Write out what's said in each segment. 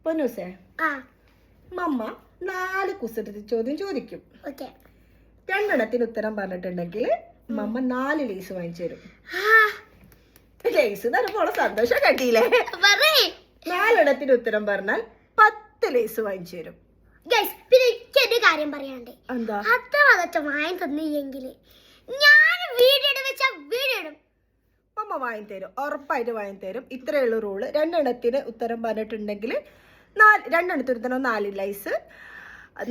പൊന്നൂസേ, മമ്മ 4 കുസൃതി ചോദ്യം ചോദിക്കും. 2 ഉത്തരം പറഞ്ഞിട്ടുണ്ടെങ്കിൽ മമ്മ 4 ലേസ് വാങ്ങിച്ചു തരും. ലേസ് തരുമ്പോൾ സന്തോഷം കണ്ടില്ലേ? 4 ഉത്തരം പറഞ്ഞാൽ 10 ലേസ് വാങ്ങിച്ചു തരും. പിന്നെ കാര്യം പറയാണ്ട് എന്താ അത്ര വാങ്ങി തന്നില്ലെങ്കിൽ ഞാൻ വീഡിയോ ഇടും. മമ്മ വാങ്ങി തരും, ഉറപ്പായിട്ട് വാങ്ങി തരും. ഇത്രയുള്ള റൂള്. 2 ഉത്തരം പറഞ്ഞിട്ടുണ്ടെങ്കിൽ 2 ഉത്തരം 4 ലൈസ്,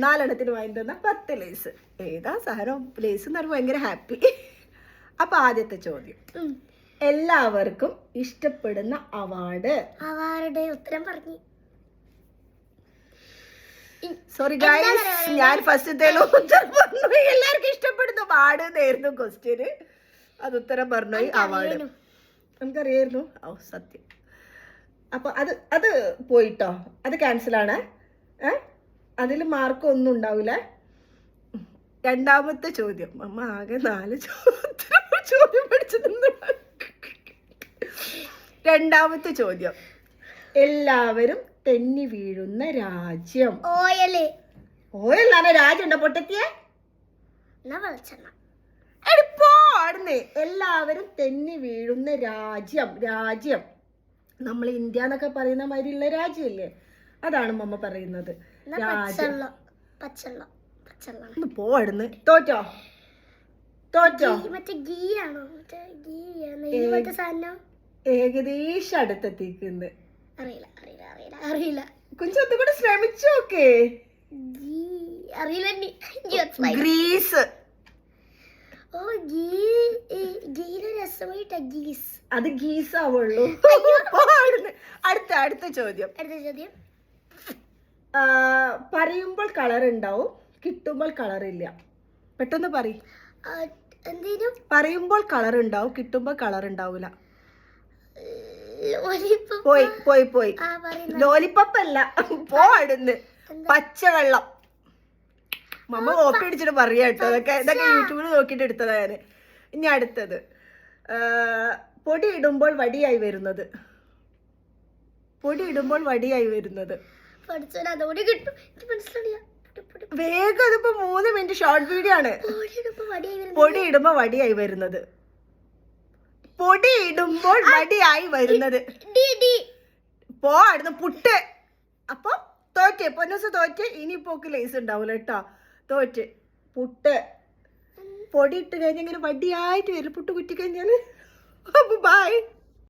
4 വാങ്ങി തന്ന 10 ലേസ്. ഏതാ സാധനം? ലേസ് എന്ന് പറയുമ്പോൾ ഭയങ്കര ഹാപ്പി. അപ്പൊ ആദ്യത്തെ ചോദ്യം, എല്ലാവർക്കും ഇഷ്ടപ്പെടുന്ന അവാർഡ്. ഉത്തരം പറഞ്ഞു. സോറി ഗൈസ്, ഞാൻ ഫസ്റ്റ് എല്ലാവർക്കും ഇഷ്ടപ്പെടുന്ന അവാർഡ് എന്നായിരുന്നു ക്വസ്റ്റ്യന്. അത് ഉത്തരം പറഞ്ഞു. അവാർഡ് നമുക്കറിയായിരുന്നു. ഓ സത്യം. അപ്പൊ അത് പോയിട്ടോ, അത് ക്യാൻസലാണ്. അതിൽ മാർക്ക് ഒന്നും ഉണ്ടാവില്ല. 2ാമത്തെ ചോദ്യം, അമ്മ ആകെ 4 ചോദ്യം പഠിച്ചതെന്ന്. 2ാമത്തെ ചോദ്യം, എല്ലാവരും തെന്നി വീഴുന്ന രാജ്യം. ഓയിലാണ് രാജ്യം ഉണ്ടോ പൊട്ടത്തിയെ? എല്ലാവരും തെന്നി വീഴുന്ന രാജ്യം നമ്മൾ ഇന്ത്യ എന്നൊക്കെ പറയുന്ന മാതിരിയുള്ള രാജ്യല്ലേ, അതാണ് മമ്മ പറയുന്നത്. പോടുന്ന്. തോറ്റോ? ഏകദേശം അടുത്തെത്തിക്കുന്നത്. അറിയില്ല. കുഞ്ചൊന്നും കൂടെ ശ്രമിച്ചു നോക്കേ. ഗ്രീസ്. അത് ഗീസ് ആവുള്ളൂ. അടുത്ത ചോദ്യം. പറയുമ്പോൾ കളർ ഉണ്ടാവും, കിട്ടുമ്പോൾ കളർ ഇല്ല. പെട്ടെന്ന് പറയും. പറയുമ്പോൾ കളർ ഉണ്ടാവും, കിട്ടുമ്പോൾ കളർ ഉണ്ടാവൂല. പോയി. ലോലിപ്പപ്പ് അല്ല, പോടുന്ന്. പച്ചവെള്ളം. മമ്മ കോപ്പി അടിച്ചിട്ട് പറയാ കേട്ടോ. ഇതൊക്കെ യൂട്യൂബിൽ നോക്കിയിട്ട് എടുത്തതാ ഞാന്. ഇനി അടുത്തത്, പൊടി ഇടുമ്പോൾ വടിയായി വരുന്നത്. വേഗം. അതിപ്പോ 3 മിനിറ്റ് ഷോർട്ട് വീഡിയോ ആണ്. പൊടി ഇടുമ്പോ വടിയായി വരുന്നത്. പോടുന്ന്. പുട്ട്. അപ്പൊ തോറ്റേ പൊന്നൂസ്, തോറ്റ്. ഇനി പോക്ക് ലേസ് ഉണ്ടാവൂല കേട്ടോ. തോറ്റ്. പുട്ട്. പൊടി ഇട്ട് കഴിഞ്ഞാൽ വടിയായിട്ട് വരും പുട്ട് കുറ്റി കഴിഞ്ഞാല്. അപ്പൊ ബൈ.